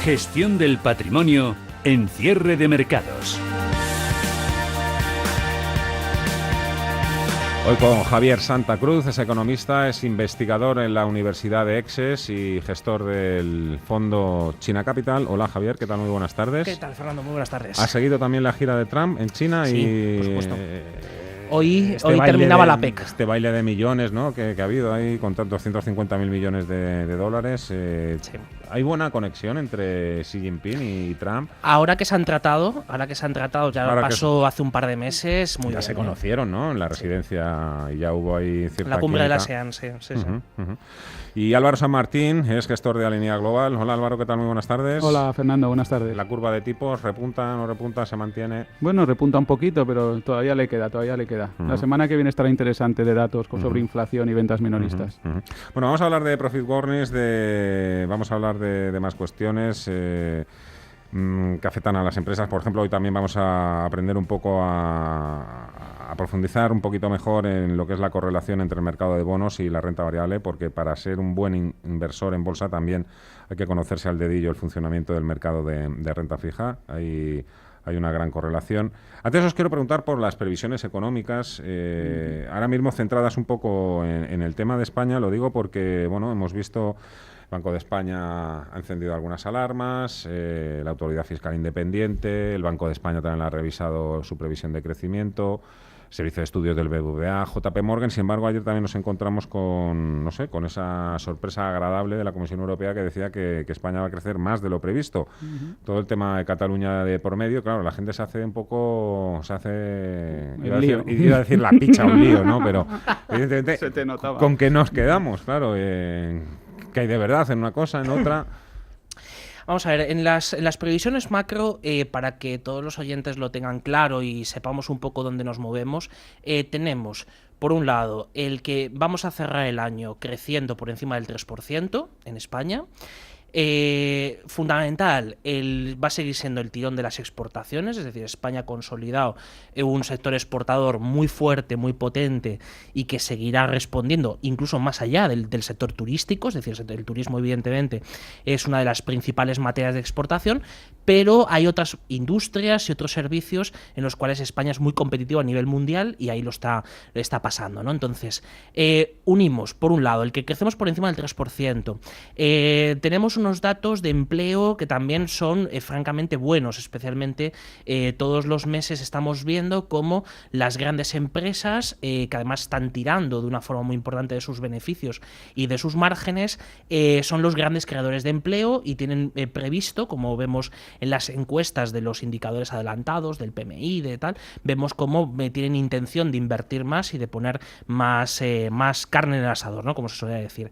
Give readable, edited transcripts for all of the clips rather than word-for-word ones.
Gestión del patrimonio en cierre de mercados. Hoy con Javier Santa Cruz, es economista, es investigador en la Universidad de Exes y gestor del fondo China Capital. Hola Javier, ¿qué tal? Muy buenas tardes. ¿Qué tal, Fernando? Muy buenas tardes. ¿Has seguido también la gira de Trump en China? Sí, por supuesto. Hoy terminaba la PEC. Este baile de millones, ¿no?, que ha habido ahí con 250.000 millones de dólares. Sí. ¿Hay buena conexión entre Xi Jinping y Trump? Ahora que se han tratado, ya pasó hace un par de meses, muy ya bien. Se conocieron, ¿no?, en la residencia, y ya hubo ahí cierta la cumbre química. de la ASEAN, sí. Y Álvaro San Martín es gestor de Alinea Global. Hola Álvaro, ¿qué tal? Muy buenas tardes. Hola Fernando, buenas tardes. ¿La curva de tipos repunta, no repunta, se mantiene? Bueno, repunta un poquito, pero todavía le queda. La semana que viene estará interesante de datos sobre inflación y ventas minoristas. Bueno, vamos a hablar de profit warnings, vamos a hablar de más cuestiones que afectan a las empresas. Por ejemplo, hoy también vamos a aprender un poco a profundizar un poquito mejor en lo que es la correlación entre el mercado de bonos y la renta variable, porque para ser un buen inversor en bolsa también hay que conocerse al dedillo el funcionamiento del mercado de renta fija. Hay una gran correlación. Antes os quiero preguntar por las previsiones económicas, ahora mismo centradas un poco en el tema de España. Lo digo porque, bueno, hemos visto el Banco de España ha encendido algunas alarmas, la Autoridad Fiscal Independiente, el Banco de España también ha revisado su previsión de crecimiento, Servicio de Estudios del BBVA, JP Morgan. Sin embargo, ayer también nos encontramos con esa sorpresa agradable de la Comisión Europea que decía que España va a crecer más de lo previsto. Todo el tema de Cataluña de por medio, claro, la gente se hace un poco... Iba a decir la picha, un lío, ¿no? Pero evidentemente, se te notaba. ¿Con qué nos quedamos? Claro, ¿qué hay de verdad en una cosa, en otra? Vamos a ver, en las previsiones macro, para que todos los oyentes lo tengan claro y sepamos un poco dónde nos movemos, tenemos, por un lado, el que vamos a cerrar el año creciendo por encima del 3% en España. Fundamental, va a seguir siendo el tirón de las exportaciones, es decir, España ha consolidado un sector exportador muy fuerte, muy potente y que seguirá respondiendo incluso más allá del sector turístico, es decir, el turismo evidentemente es una de las principales materias de exportación, pero hay otras industrias y otros servicios en los cuales España es muy competitivo a nivel mundial y ahí lo está pasando, ¿no? Entonces, unimos, por un lado, el que crecemos por encima del 3%, tenemos unos datos de empleo que también son francamente buenos, especialmente todos los meses estamos viendo cómo las grandes empresas, que además están tirando de una forma muy importante de sus beneficios y de sus márgenes, son los grandes creadores de empleo y tienen previsto, como vemos en las encuestas de los indicadores adelantados, del PMI, de tal, vemos cómo tienen intención de invertir más y de poner más carne en el asador, ¿no?, como se suele decir.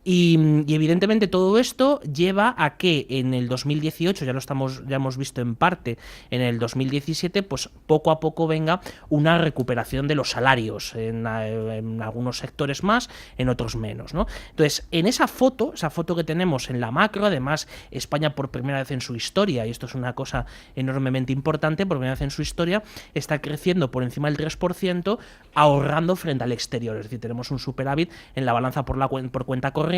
Y evidentemente todo esto lleva a que en el 2018, ya hemos visto en parte en el 2017, pues poco a poco venga una recuperación de los salarios en algunos sectores más, en otros menos, ¿no? Entonces, en esa foto que tenemos en la macro, además España por primera vez en su historia, y esto es una cosa enormemente importante, por primera vez en su historia está creciendo por encima del 3%, ahorrando frente al exterior, es decir, tenemos un superávit en la balanza por cuenta corriente,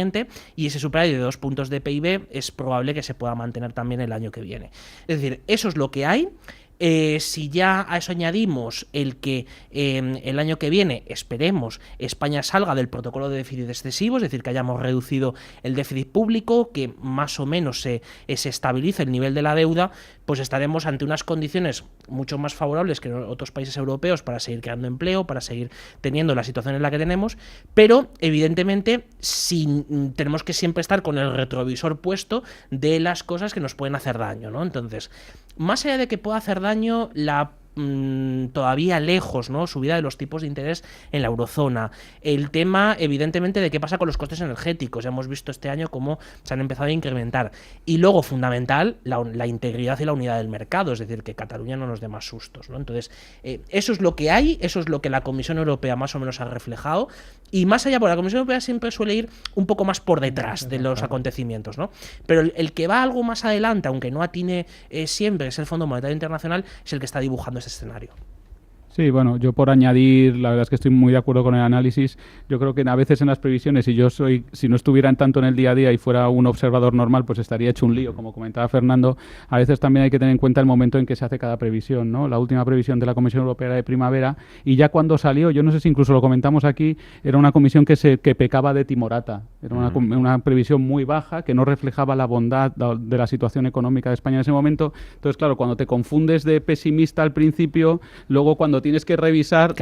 y ese superávit de 2 puntos de PIB es probable que se pueda mantener también el año que viene. Es decir, eso es lo que hay. Si ya a eso añadimos el que el año que viene, esperemos, España salga del protocolo de déficit excesivo, es decir, que hayamos reducido el déficit público, que más o menos se estabilice el nivel de la deuda, pues estaremos ante unas condiciones mucho más favorables que en otros países europeos para seguir creando empleo, para seguir teniendo la situación en la que tenemos, pero evidentemente tenemos que siempre estar con el retrovisor puesto de las cosas que nos pueden hacer daño, ¿no? Entonces, más allá de que pueda hacer daño la todavía lejos, ¿no?, subida de los tipos de interés en la eurozona, el tema evidentemente de qué pasa con los costes energéticos, ya hemos visto este año cómo se han empezado a incrementar, y luego fundamental la integridad y la unidad del mercado, es decir, que Cataluña no nos dé más sustos, ¿no? Entonces, eso es lo que hay, eso es lo que la Comisión Europea más o menos ha reflejado, y más allá, porque la Comisión Europea siempre suele ir un poco más por detrás de los acontecimientos, ¿no? Pero el que va algo más adelante, aunque no atine siempre, es el Fondo Monetario Internacional, es el que está dibujando ese escenario. Sí, bueno, yo por añadir, la verdad es que estoy muy de acuerdo con el análisis. Yo creo que a veces en las previsiones, si no estuviera tanto en el día a día y fuera un observador normal, pues estaría hecho un lío, como comentaba Fernando. A veces también hay que tener en cuenta el momento en que se hace cada previsión, ¿no? La última previsión de la Comisión Europea era de primavera y ya cuando salió, yo no sé si incluso lo comentamos aquí, era una comisión que pecaba de timorata. Era una previsión muy baja que no reflejaba la bondad de la situación económica de España en ese momento. Entonces, claro, cuando te confundes de pesimista al principio, luego cuando tienes que revisar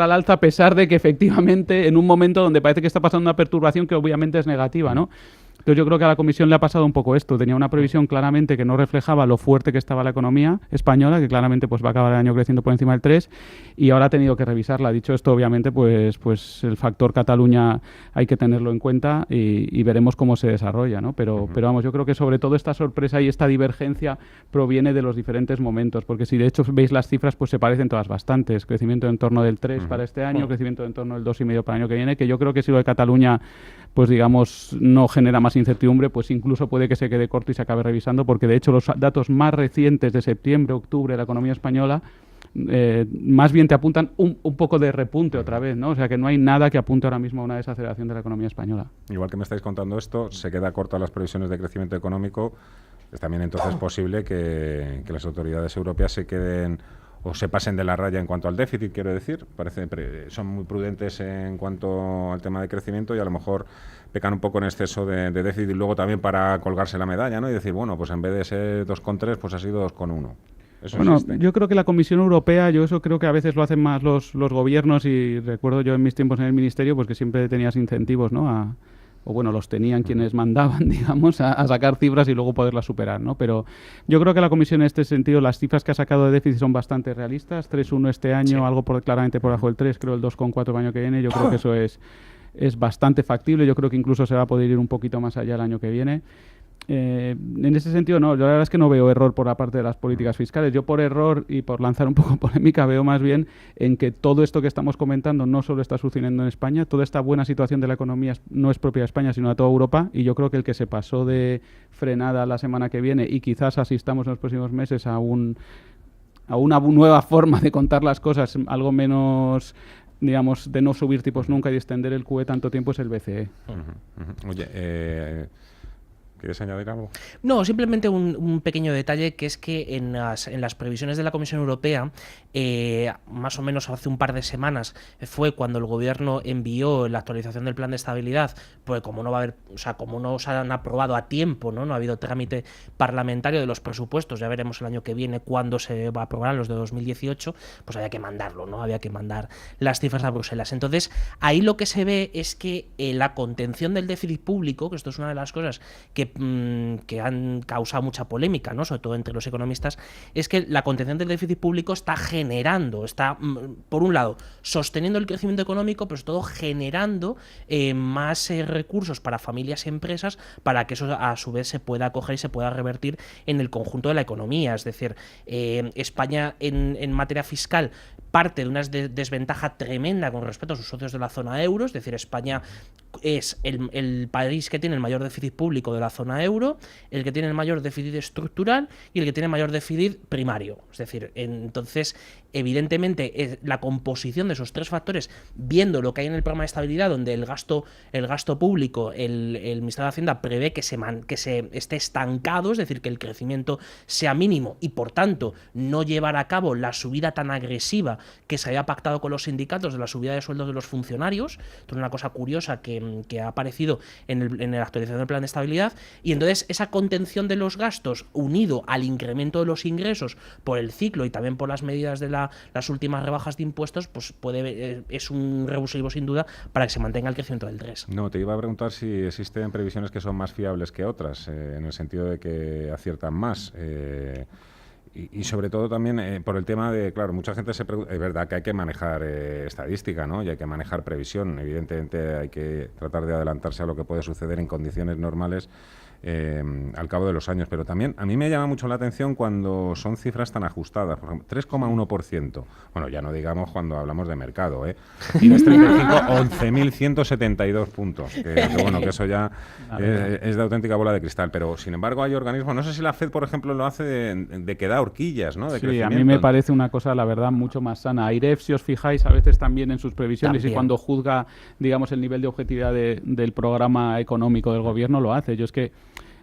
al alza, a pesar de que efectivamente en un momento donde parece que está pasando una perturbación que obviamente es negativa, ¿no? Entonces yo creo que a la Comisión le ha pasado un poco esto. Tenía una previsión claramente que no reflejaba lo fuerte que estaba la economía española, que claramente pues va a acabar el año creciendo por encima del 3, y ahora ha tenido que revisarla. Dicho esto, obviamente, pues el factor Cataluña hay que tenerlo en cuenta y veremos cómo se desarrolla, ¿no? Pero vamos, yo creo que sobre todo esta sorpresa y esta divergencia proviene de los diferentes momentos, porque si de hecho veis las cifras, pues se parecen todas bastantes. Crecimiento en torno del 3 para este año, crecimiento en torno del 2,5 para el año que viene, que yo creo que si lo de Cataluña, pues digamos, no genera más incertidumbre, pues incluso puede que se quede corto y se acabe revisando, porque de hecho los datos más recientes de septiembre, octubre de la economía española más bien te apuntan un poco de repunte otra vez, ¿no? O sea que no hay nada que apunte ahora mismo a una desaceleración de la economía española. Igual que me estáis contando esto, se queda corta las previsiones de crecimiento económico. Es también entonces posible que las autoridades europeas se queden o se pasen de la raya en cuanto al déficit, quiero decir. Son muy prudentes en cuanto al tema de crecimiento y a lo mejor pecan un poco en exceso de déficit y luego también para colgarse la medalla, ¿no? Y decir, bueno, pues en vez de ser 2,3, pues ha sido 2,1. Bueno, yo creo que la Comisión Europea, yo eso creo que a veces lo hacen más los gobiernos, y recuerdo yo en mis tiempos en el Ministerio, pues que siempre tenías incentivos, ¿no? O bueno, los tenían quienes mandaban, digamos, a sacar cifras y luego poderlas superar, ¿no? Pero yo creo que la Comisión en este sentido, las cifras que ha sacado de déficit son bastante realistas, 3,1 este año, sí, algo claramente por debajo del 3, creo el 2,4 el año que viene, yo creo que eso es bastante factible, yo creo que incluso se va a poder ir un poquito más allá el año que viene. En ese sentido, no, yo la verdad es que no veo error por la parte de las políticas fiscales. Yo por error y por lanzar un poco polémica veo más bien en que todo esto que estamos comentando no solo está sucediendo en España, toda esta buena situación de la economía no es propia de España, sino de toda Europa, y yo creo que el que se pasó de frenada la semana que viene y quizás asistamos en los próximos meses a una nueva forma de contar las cosas, algo menos, digamos, de no subir tipos nunca y de extender el QE tanto tiempo, es el BCE. Oye, ¿quieres añadir algo? No, simplemente un pequeño detalle, que es que en las previsiones de la Comisión Europea, más o menos hace un par de semanas, fue cuando el gobierno envió la actualización del plan de estabilidad, pues como no va a haber, o sea, como no se han aprobado a tiempo, no ha habido trámite parlamentario de los presupuestos, ya veremos el año que viene cuándo se va a aprobar los de 2018, pues había que mandarlo, ¿no? Había que mandar las cifras a Bruselas. Entonces, ahí lo que se ve es que la contención del déficit público, que esto es una de las cosas que han causado mucha polémica, ¿no? Sobre todo entre los economistas, es que la contención del déficit público está por un lado, sosteniendo el crecimiento económico, pero sobre todo generando más recursos para familias y empresas, para que eso a su vez se pueda acoger y se pueda revertir en el conjunto de la economía. Es decir, España en materia fiscal parte de una desventaja tremenda con respecto a sus socios de la zona euro, es decir, España es el país que tiene el mayor déficit público de la zona euro, el que tiene el mayor déficit estructural y el que tiene el mayor déficit primario. Es decir, entonces, evidentemente, la composición de esos tres factores, viendo lo que hay en el programa de estabilidad, donde el gasto público, el Ministerio de Hacienda prevé que se esté estancado, es decir, que el crecimiento sea mínimo y, por tanto, no llevar a cabo la subida tan agresiva que se había pactado con los sindicatos de la subida de sueldos de los funcionarios. Esto es una cosa curiosa que ha aparecido en la actualización del plan de estabilidad, y entonces esa contención de los gastos unido al incremento de los ingresos por el ciclo y también por las medidas de las últimas rebajas de impuestos, pues es un revulsivo sin duda para que se mantenga el crecimiento del 3. No, te iba a preguntar si existen previsiones que son más fiables que otras, en el sentido de que aciertan más. Y sobre todo también por el tema de, claro, mucha gente se pregunta, es verdad que hay que manejar estadística, ¿no? Y hay que manejar previsión. Evidentemente hay que tratar de adelantarse a lo que puede suceder en condiciones normales, al cabo de los años. Pero también a mí me llama mucho la atención cuando son cifras tan ajustadas. Por ejemplo, 3,1%. Bueno, ya no digamos cuando hablamos de mercado, ¿eh? IBEX 35, 11.172 puntos. Que bueno, que eso ya es de auténtica bola de cristal. Pero, sin embargo, hay organismos... No sé si la FED, por ejemplo, lo hace de que da horquillas, ¿no? De sí, a mí me parece una cosa, la verdad, mucho más sana. AIREF, si os fijáis, a veces también en sus previsiones y cuando juzga, digamos, el nivel de objetividad del programa económico del gobierno, lo hace. Yo es que,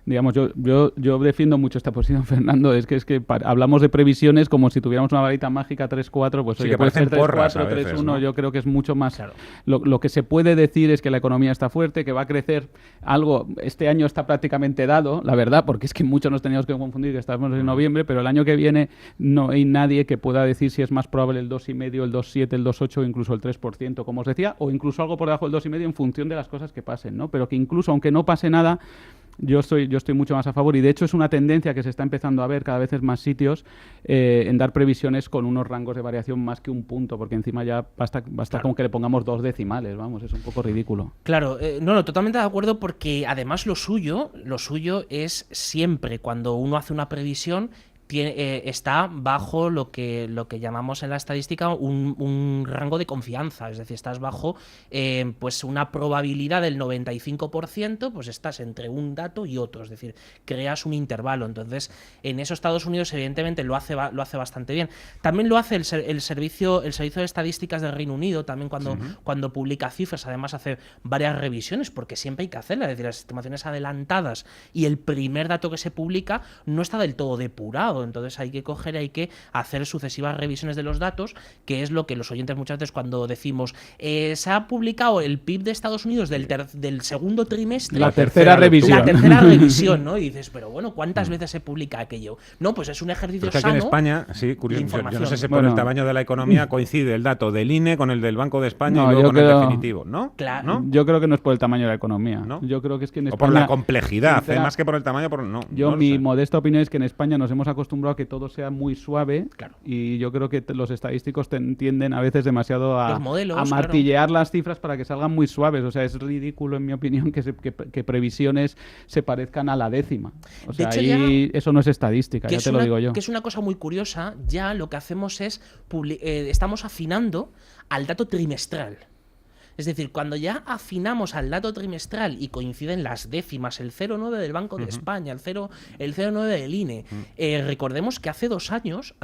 digamos, yo defiendo mucho esta posición, Fernando, es que hablamos de previsiones como si tuviéramos una varita mágica 3-4, pues sí, oye, que puede ser 3-4, 3-1, ¿no? Yo creo que es mucho más... Claro. Lo que se puede decir es que la economía está fuerte, que va a crecer algo, este año está prácticamente dado, la verdad, porque es que muchos nos teníamos que confundir, que estamos en noviembre, pero el año que viene no hay nadie que pueda decir si es más probable el 2,5, el 2,7, el 2,8 o incluso el 3%, como os decía, o incluso algo por debajo del 2,5 en función de las cosas que pasen, ¿no? Pero que incluso aunque no pase nada, yo estoy mucho más a favor y de hecho es una tendencia que se está empezando a ver cada vez en más sitios en dar previsiones con unos rangos de variación más que un punto, porque encima ya basta claro, con que le pongamos 2 decimales, vamos, es un poco ridículo. Claro, no, totalmente de acuerdo, porque además lo suyo es siempre cuando uno hace una previsión está bajo lo que llamamos en la estadística un rango de confianza, es decir, estás bajo pues una probabilidad del 95%, pues estás entre un dato y otro, es decir, creas un intervalo. Entonces, en eso Estados Unidos evidentemente lo hace bastante bien. También lo hace el servicio de estadísticas del Reino Unido, también cuando publica cifras, además hace varias revisiones, porque siempre hay que hacerlas, es decir, las estimaciones adelantadas y el primer dato que se publica no está del todo depurado. Entonces hay que hacer sucesivas revisiones de los datos, que es lo que los oyentes muchas veces cuando decimos se ha publicado el PIB de Estados Unidos del segundo trimestre. La tercera revisión. La tercera revisión, ¿no? Y dices, pero bueno, ¿cuántas veces se publica aquello? No, pues es un ejercicio pero es que sano. Aquí en España, sí, curioso, yo no sé si por el tamaño de la economía coincide el dato del INE con el del Banco de España y luego con el definitivo, ¿no? Claro. ¿No? Yo creo que no es por el tamaño de la economía. ¿No? Yo creo que es que en España... O por la complejidad, más que por el tamaño, mi modesta opinión es que en España nos hemos acostumbrado a que todo sea muy suave, claro, y yo creo que los estadísticos tienden a veces demasiado a martillear las cifras para que salgan muy suaves. O sea, es ridículo, en mi opinión, que previsiones se parezcan a la décima. O sea, ahí eso no es estadística, ya te lo digo yo. Que es una cosa muy curiosa, ya lo que hacemos es estamos afinando al dato trimestral. Es decir, cuando ya afinamos al dato trimestral y coinciden las décimas, el 0,9 del Banco de España, el 0,9 del INE, recordemos que hace dos años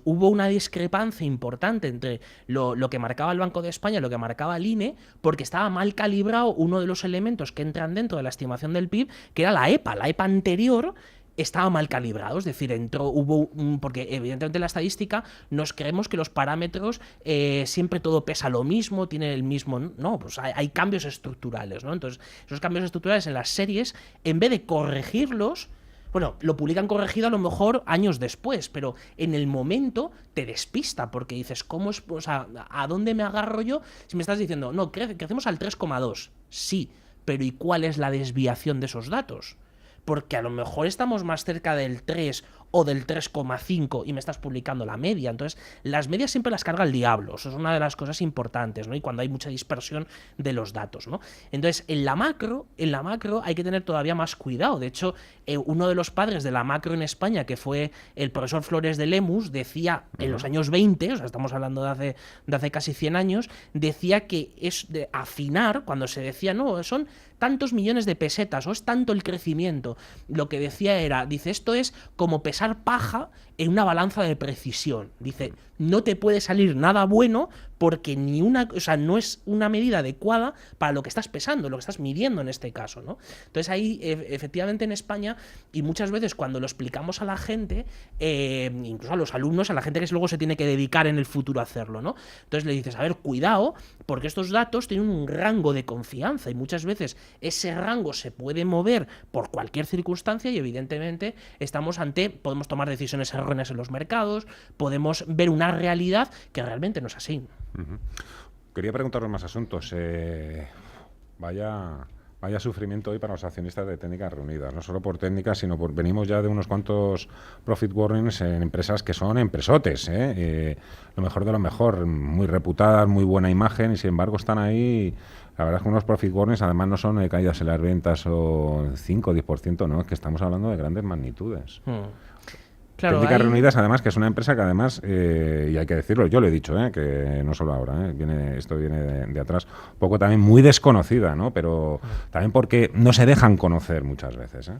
hubo una discrepancia importante entre lo que marcaba el Banco de España y lo que marcaba el INE, porque estaba mal calibrado uno de los elementos que entran dentro de la estimación del PIB, que era la EPA. La EPA anterior estaba mal calibrado, es decir, porque evidentemente en la estadística nos creemos que los parámetros siempre todo pesa lo mismo, tiene el mismo... No, pues hay cambios estructurales, ¿no? Entonces, esos cambios estructurales en las series, en vez de corregirlos, bueno, lo publican corregido a lo mejor años después, pero en el momento te despista, porque dices, ¿cómo es? O sea, ¿a dónde me agarro yo? Si me estás diciendo, no, crecemos al 3,2, sí, pero ¿y cuál es la desviación de esos datos? Porque a lo mejor estamos más cerca del 3 o del 3,5 y me estás publicando la media. Entonces, las medias siempre las carga el diablo. Eso es una de las cosas importantes, ¿no? Y cuando hay mucha dispersión de los datos, ¿no? Entonces, en la macro hay que tener todavía más cuidado. De hecho, uno de los padres de la macro en España, que fue el profesor Flores de Lemus, decía en los años 20, o sea, estamos hablando de hace casi 100 años, decía que es de afinar, cuando se decía, no, son tantos millones de pesetas o es tanto el crecimiento. Lo que decía era, dice, esto es como pesar paja en una balanza de precisión. Dice, no te puede salir nada bueno porque no es una medida adecuada para lo que estás pesando, lo que estás midiendo en este caso, ¿no? Entonces ahí, efectivamente en España, y muchas veces cuando lo explicamos a la gente, incluso a los alumnos, a la gente que luego se tiene que dedicar en el futuro a hacerlo, ¿no? Entonces le dices, a ver, cuidado, porque estos datos tienen un rango de confianza y muchas veces ese rango se puede mover por cualquier circunstancia y evidentemente podemos tomar decisiones erróneas en los mercados, podemos ver una realidad que realmente no es así. Quería preguntaros más asuntos. Vaya vaya sufrimiento hoy para los accionistas de Técnicas Reunidas, no solo por técnicas, sino por venimos ya de unos cuantos profit warnings en empresas que son empresotes, lo mejor de lo mejor, muy reputadas, muy buena imagen, y sin embargo están ahí. La verdad es que unos profit warnings además no son caídas en las ventas o 5 o 10%, no, es que estamos hablando de grandes magnitudes. Claro, Técnicas Reunidas, además, que es una empresa que además, y hay que decirlo, yo lo he dicho, que no solo ahora, esto viene de atrás, un poco también muy desconocida, ¿no? Pero también porque no se dejan conocer muchas veces.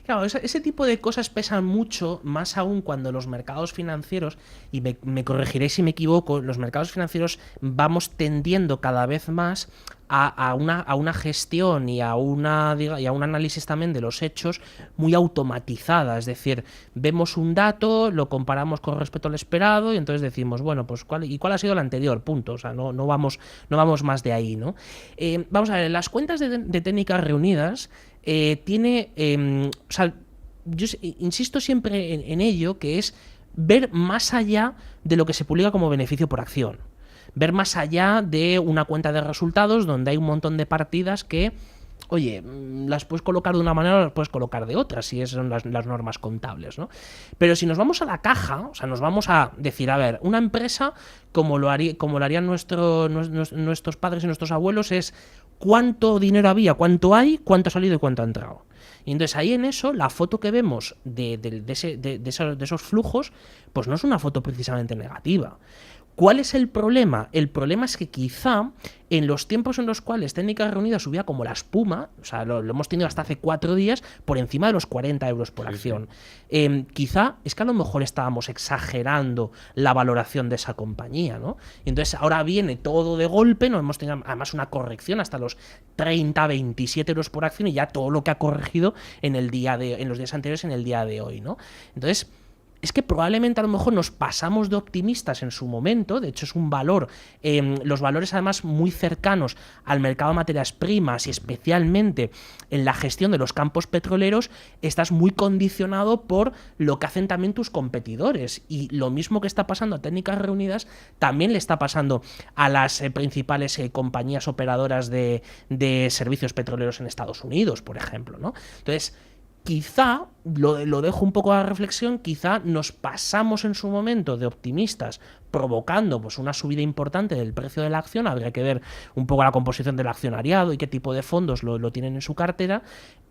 Claro, ese tipo de cosas pesan mucho, más aún cuando los mercados financieros, y me corregiréis si me equivoco, los mercados financieros vamos tendiendo cada vez más a una gestión y a un análisis también de los hechos muy automatizada. Es decir, vemos un dato, lo comparamos con respecto al esperado y entonces decimos, bueno, pues ¿cuál ha sido el anterior? Punto. O sea, no vamos más de ahí, ¿no? Vamos a ver, las cuentas de Técnicas Reunidas o sea, yo insisto siempre en ello, que es ver más allá de lo que se publica como beneficio por acción. Ver más allá de una cuenta de resultados donde hay un montón de partidas que, oye, las puedes colocar de una manera o las puedes colocar de otra, si esas son las normas contables, ¿no? Pero si nos vamos a la caja, o sea, nos vamos a decir, a ver, una empresa, como lo harían nuestros padres y nuestros abuelos, es cuánto dinero había, cuánto hay, cuánto ha salido y cuánto ha entrado. Y entonces ahí en eso, la foto que vemos de esos flujos, pues no es una foto precisamente negativa. ¿Cuál es el problema? El problema es que quizá en los tiempos en los cuales Técnicas Reunidas subía como la espuma, o sea, lo hemos tenido hasta hace 4 días, por encima de los 40 euros por acción. Quizá es que a lo mejor estábamos exagerando la valoración de esa compañía, ¿no? Y entonces ahora viene todo de golpe, no hemos tenido además una corrección hasta los 30, 27 euros por acción y ya todo lo que ha corregido en los días anteriores en el día de hoy, ¿no? Entonces, es que probablemente a lo mejor nos pasamos de optimistas en su momento. De hecho es un valor, los valores además muy cercanos al mercado de materias primas y especialmente en la gestión de los campos petroleros, estás muy condicionado por lo que hacen también tus competidores, y lo mismo que está pasando a Técnicas Reunidas también le está pasando a las principales compañías operadoras de servicios petroleros en Estados Unidos, por ejemplo, ¿no? Entonces, quizá, lo dejo un poco a la reflexión, quizá nos pasamos en su momento de optimistas, provocando pues una subida importante del precio de la acción. Habría que ver un poco la composición del accionariado y qué tipo de fondos lo tienen en su cartera,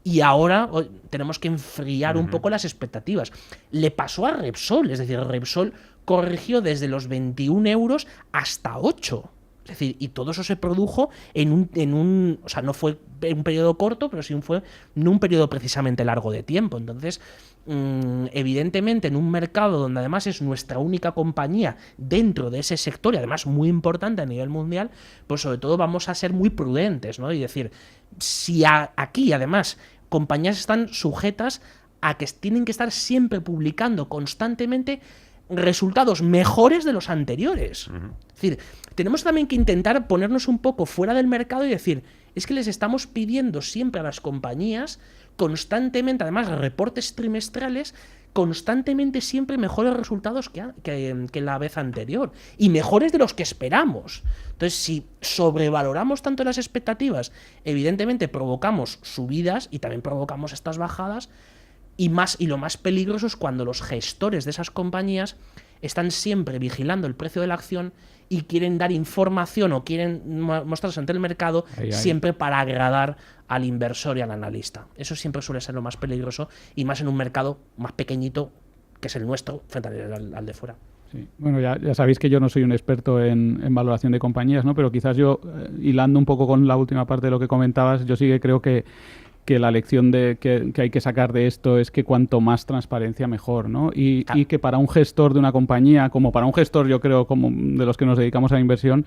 y ahora tenemos que enfriar un poco las expectativas. Le pasó a Repsol, es decir, Repsol corrigió desde los 21 euros hasta 8. Es decir, y todo eso se produjo en un o sea, no fue en un periodo corto, pero sí fue en un periodo precisamente largo de tiempo. Entonces, evidentemente, en un mercado donde además es nuestra única compañía dentro de ese sector y además muy importante a nivel mundial, pues sobre todo vamos a ser muy prudentes, ¿no? Y decir, si aquí además compañías están sujetas a que tienen que estar siempre publicando constantemente resultados mejores de los anteriores. Es decir, tenemos también que intentar ponernos un poco fuera del mercado y decir, es que les estamos pidiendo siempre a las compañías constantemente, además reportes trimestrales, constantemente siempre mejores resultados que la vez anterior y mejores de los que esperamos. Entonces, si sobrevaloramos tanto las expectativas, evidentemente provocamos subidas y también provocamos estas bajadas. Y lo más peligroso es cuando los gestores de esas compañías están siempre vigilando el precio de la acción y quieren dar información o quieren mostrarse ante el mercado siempre para agradar al inversor y al analista. Eso siempre suele ser lo más peligroso, y más en un mercado más pequeñito que es el nuestro frente al de fuera. Sí. Bueno, ya sabéis que yo no soy un experto en valoración de compañías, ¿no? Pero quizás yo, hilando un poco con la última parte de lo que comentabas, yo sí que creo que la lección que hay que sacar de esto es que cuanto más transparencia mejor, ¿no? Y que para un gestor de una compañía, como para un gestor, yo creo, como de los que nos dedicamos a la inversión,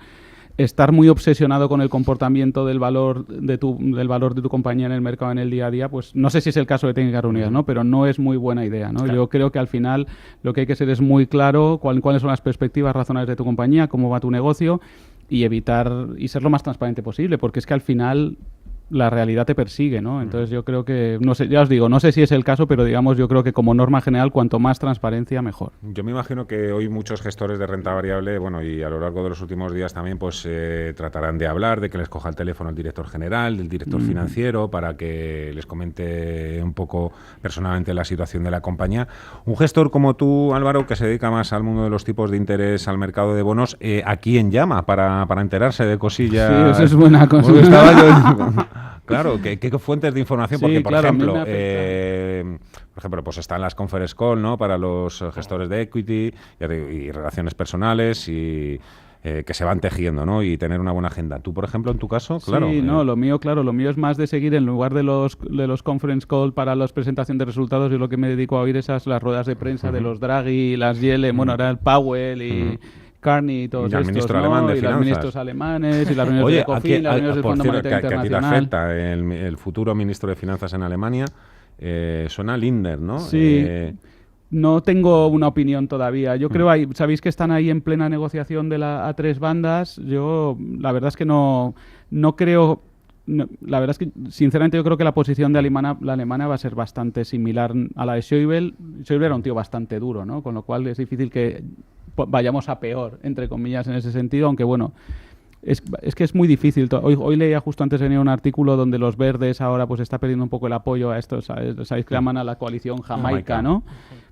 estar muy obsesionado con el comportamiento del valor de tu compañía en el mercado en el día a día, pues no sé si es el caso de Técnicas Reunidas, ¿no? Pero no es muy buena idea, ¿no? Claro. Yo creo que al final lo que hay que ser es muy claro cuáles son las perspectivas razonables de tu compañía, cómo va tu negocio, y evitar y ser lo más transparente posible, porque es que al final la realidad te persigue, ¿no? Entonces yo creo que, no sé, ya os digo, no sé si es el caso, pero digamos, yo creo que como norma general, cuanto más transparencia, mejor. Yo me imagino que hoy muchos gestores de renta variable, bueno, y a lo largo de los últimos días también, pues tratarán de hablar, de que les coja el teléfono el director general, del director financiero, para que les comente un poco personalmente la situación de la compañía. Un gestor como tú, Álvaro, que se dedica más al mundo de los tipos de interés, al mercado de bonos, ¿a quién llama para enterarse de cosillas? Sí, eso es buena cosa. Claro, ¿qué fuentes de información? Sí, Porque, claro, por ejemplo, pues están las conference call, ¿no? Para los gestores de equity y relaciones personales y que se van tejiendo, ¿no? Y tener una buena agenda. Tú, por ejemplo, en tu caso, claro. Sí, no, lo mío es más de seguir en lugar de los conference call para la presentación de resultados. Yo lo que me dedico a oír las ruedas de prensa de los Draghi, las Yellen, bueno, ahora el Powell y Carney y todos y al estos, ministro ¿no? alemán de y finanzas. los ministros alemanes y las reuniones de Ecofin, las reuniones del por Fondo cierto, Monetario que a ti te Internacional. afecta el futuro ministro de Finanzas en Alemania, suena Linder, ¿no? Sí. No tengo una opinión todavía. Yo creo, sabéis que están ahí en plena negociación a tres bandas. Yo, la verdad es que no creo... No, la verdad es que, sinceramente, yo creo que la posición de la alemana va a ser bastante similar a la de Schäuble. Schäuble era un tío bastante duro, ¿no? Con lo cual es difícil que vayamos a peor, entre comillas, en ese sentido, aunque bueno... Es que es muy difícil. Hoy leía justo antes venía un artículo donde los verdes ahora pues está perdiendo un poco el apoyo a estos, sabéis que llaman a la coalición Jamaica, ¿no?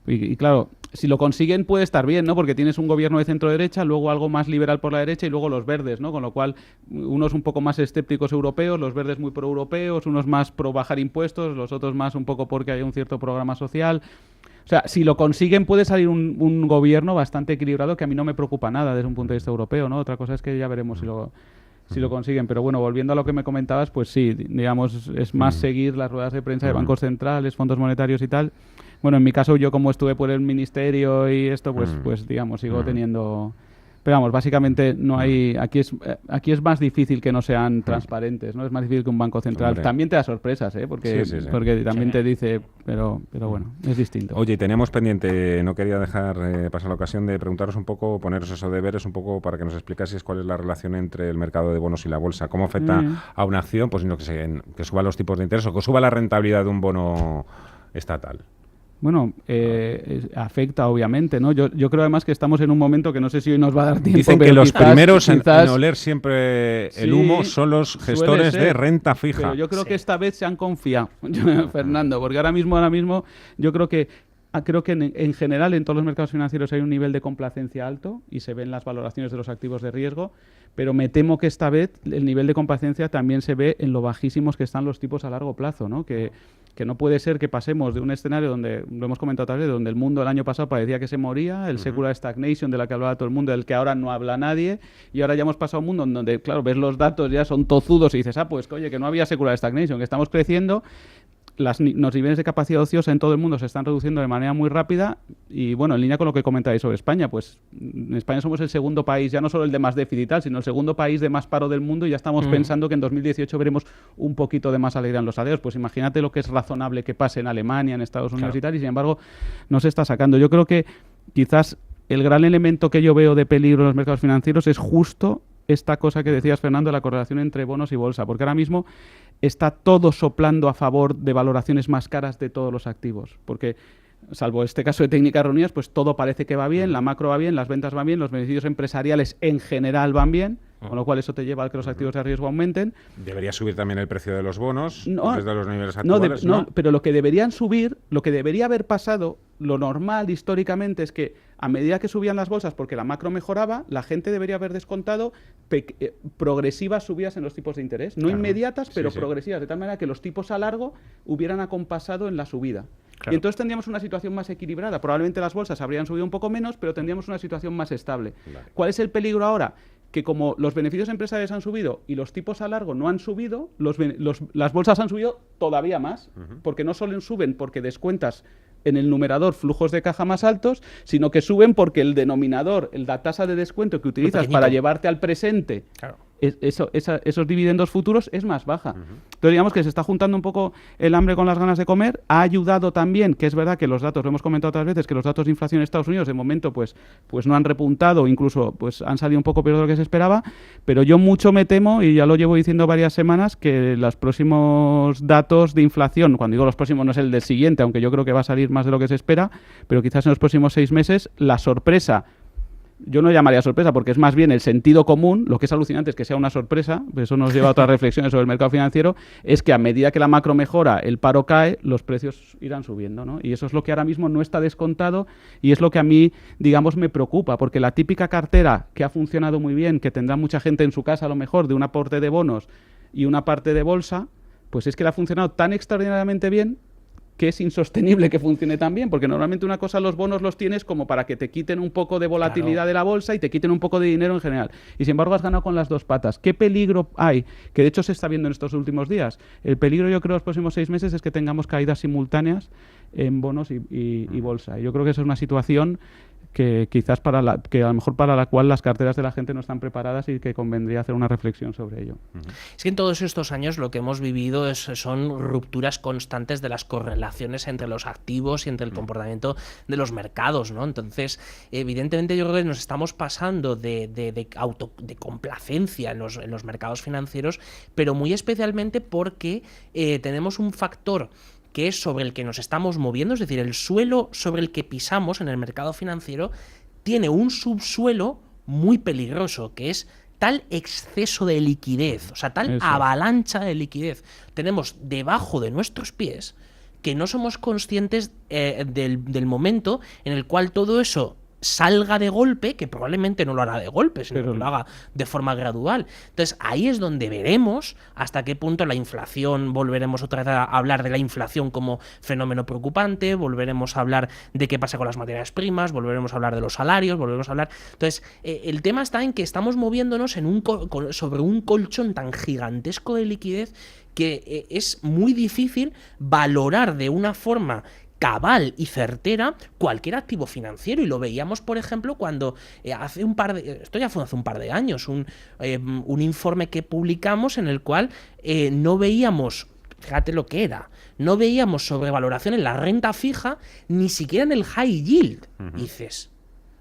Y claro, si lo consiguen puede estar bien, ¿no? Porque tienes un gobierno de centro-derecha, luego algo más liberal por la derecha y luego los verdes, ¿no? Con lo cual, unos un poco más escépticos europeos, los verdes muy pro-europeos, unos más pro bajar impuestos, los otros más un poco porque hay un cierto programa social. O sea, si lo consiguen puede salir un gobierno bastante equilibrado que a mí no me preocupa nada desde un punto de vista europeo, ¿no? Otra cosa es que ya veremos si lo consiguen. Pero bueno, volviendo a lo que me comentabas, pues sí, digamos, es más seguir las ruedas de prensa de bancos centrales, fondos monetarios y tal. Bueno, en mi caso, yo como estuve por el ministerio y esto, pues digamos, sigo teniendo... Pero vamos, básicamente no hay... Aquí es más difícil que no sean transparentes, ¿no? Es más difícil que un banco central. Hombre. También te da sorpresas, ¿eh? Porque también te dice... Pero bueno, es distinto. Oye, tenemos pendiente, no quería dejar pasar la ocasión de preguntaros un poco, poneros esos deberes un poco para que nos explicaseis cuál es la relación entre el mercado de bonos y la bolsa. ¿Cómo afecta a una acción? Pues no que suba los tipos de interés o que suba la rentabilidad de un bono estatal. Bueno, afecta obviamente, ¿no? Yo creo además que estamos en un momento que no sé si hoy nos va a dar tiempo. Dicen pero que los primeros en quizás oler siempre el humo son los gestores de renta fija. Pero yo creo que esta vez se han confiado, Fernando, porque ahora mismo yo creo que en general en todos los mercados financieros hay un nivel de complacencia alto y se ven las valoraciones de los activos de riesgo, pero me temo que esta vez el nivel de complacencia también se ve en lo bajísimos que están los tipos a largo plazo, ¿no? Que no puede ser que pasemos de un escenario donde, lo hemos comentado tal vez, donde el mundo el año pasado parecía que se moría, el secular stagnation de la que hablaba todo el mundo, del que ahora no habla nadie, y ahora ya hemos pasado a un mundo en donde, claro, ves los datos, ya son tozudos y dices, pues oye, que no había secular stagnation, que estamos creciendo. Los niveles de capacidad ociosa en todo el mundo se están reduciendo de manera muy rápida y, bueno, en línea con lo que comentáis sobre España, pues en España somos el segundo país, ya no solo el de más déficit y tal, sino el segundo país de más paro del mundo y ya estamos pensando que en 2018 veremos un poquito de más alegría en los salarios. Pues imagínate lo que es razonable que pase en Alemania, en Estados Unidos y tal, y sin embargo no se está sacando. Yo creo que quizás el gran elemento que yo veo de peligro en los mercados financieros es justo esta cosa que decías, Fernando, la correlación entre bonos y bolsa, porque ahora mismo está todo soplando a favor de valoraciones más caras de todos los activos, porque salvo este caso de técnicas reunidas, pues todo parece que va bien, la macro va bien, las ventas van bien, los beneficios empresariales en general van bien, con lo cual eso te lleva a que los activos de riesgo aumenten. Debería subir también el precio de los bonos desde los niveles actuales, ¿no? Pero lo que deberían subir, lo que debería haber pasado, lo normal históricamente es que a medida que subían las bolsas, porque la macro mejoraba, la gente debería haber descontado progresivas subidas en los tipos de interés, no inmediatas, pero progresivas, de tal manera que los tipos a largo hubieran acompasado en la subida. Claro. Y entonces tendríamos una situación más equilibrada. Probablemente las bolsas habrían subido un poco menos, pero tendríamos una situación más estable. Vale. ¿Cuál es el peligro ahora? Que como los beneficios empresariales han subido y los tipos a largo no han subido, las bolsas han subido todavía más, porque no solo suben porque descuentas en el numerador flujos de caja más altos, sino que suben porque el denominador, la tasa de descuento que utilizas para llevarte al presente, esos dividendos futuros es más baja. Entonces digamos que se está juntando un poco el hambre con las ganas de comer. Ha ayudado también, que es verdad que los datos, lo hemos comentado otras veces, que los datos de inflación en Estados Unidos de momento pues no han repuntado, incluso pues han salido un poco peor de lo que se esperaba, pero yo mucho me temo, y ya lo llevo diciendo varias semanas, que los próximos datos de inflación, cuando digo los próximos no es el del siguiente, aunque yo creo que va a salir más de lo que se espera, pero quizás en los próximos 6 meses la sorpresa, yo no llamaría sorpresa porque es más bien el sentido común, lo que es alucinante es que sea una sorpresa, eso nos lleva a otras reflexiones sobre el mercado financiero, es que a medida que la macro mejora, el paro cae, los precios irán subiendo, ¿no? Y eso es lo que ahora mismo no está descontado y es lo que a mí, digamos, me preocupa, porque la típica cartera que ha funcionado muy bien, que tendrá mucha gente en su casa a lo mejor, de un aporte de bonos y una parte de bolsa, pues es que le ha funcionado tan extraordinariamente bien que es insostenible que funcione tan bien, porque normalmente una cosa los bonos los tienes como para que te quiten un poco de volatilidad de la bolsa y te quiten un poco de dinero en general. Y sin embargo has ganado con las dos patas. ¿Qué peligro hay? Que de hecho se está viendo en estos últimos días. El peligro yo creo los próximos 6 meses es que tengamos caídas simultáneas en bonos y bolsa. Y yo creo que esa es una situación que quizás que a lo mejor para la cual las carteras de la gente no están preparadas y que convendría hacer una reflexión sobre ello. Es que en todos estos años lo que hemos vivido son rupturas constantes de las correlaciones entre los activos y entre el comportamiento de los mercados, ¿no? Entonces, evidentemente yo creo que nos estamos pasando de complacencia en los mercados financieros, pero muy especialmente porque tenemos un factor que es sobre el que nos estamos moviendo, es decir, el suelo sobre el que pisamos en el mercado financiero tiene un subsuelo muy peligroso, que es tal exceso de liquidez, o sea, tal avalancha de liquidez tenemos debajo de nuestros pies que no somos conscientes del momento en el cual todo eso salga de golpe, que probablemente no lo hará de golpe, sino que lo haga de forma gradual. Entonces, ahí es donde veremos hasta qué punto la inflación, volveremos otra vez a hablar de la inflación como fenómeno preocupante, volveremos a hablar de qué pasa con las materias primas, volveremos a hablar de los salarios, volveremos a hablar... Entonces, el tema está en que estamos moviéndonos sobre un colchón tan gigantesco de liquidez que es muy difícil valorar de una forma cabal y certera cualquier activo financiero, y lo veíamos por ejemplo cuando esto ya fue hace un par de años, un informe que publicamos en el cual no veíamos, fíjate lo que era, no veíamos sobrevaloración en la renta fija, ni siquiera en el high yield. Y dices,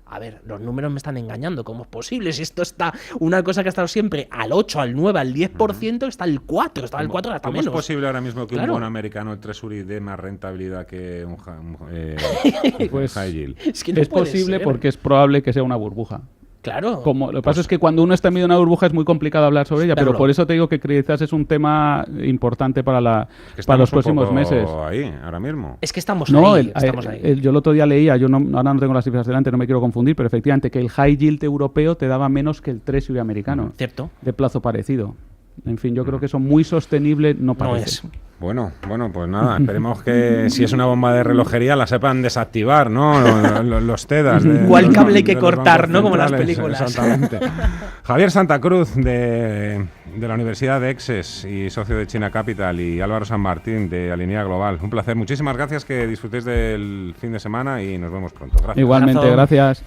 a ver, los números me están engañando, ¿cómo es posible? Si esto está, una cosa que ha estado siempre al 8, al 9, al 10%, está al 4, estaba al 4 hasta menos. ¿Cómo es posible ahora mismo que un bono americano, el Treasury, dé más rentabilidad que un high yield? Es que no es posible ser. Porque es probable que sea una burbuja. Claro. Lo que pasa es que cuando uno está en medio de una burbuja es muy complicado hablar sobre ella, pero por eso te digo que quizás es un tema importante para los próximos meses. Ahí, ahora mismo. Es que estamos ahí. Yo el otro día leía, ahora no tengo las cifras delante, no me quiero confundir, pero efectivamente que el high yield europeo te daba menos que el Treasury americano. Cierto. De plazo parecido. En fin, yo creo que eso muy sostenible no parece. No es. Bueno, pues nada, esperemos que si es una bomba de relojería la sepan desactivar, ¿no? Los TEDAs. Igual cable hay que cortar, ¿no? Como en las películas. Exactamente. Javier Santa Cruz, de la Universidad de Exes y socio de China Capital, y Álvaro San Martín, de Alinea Global. Un placer. Muchísimas gracias, que disfrutéis del fin de semana y nos vemos pronto. Gracias. Igualmente, gracias.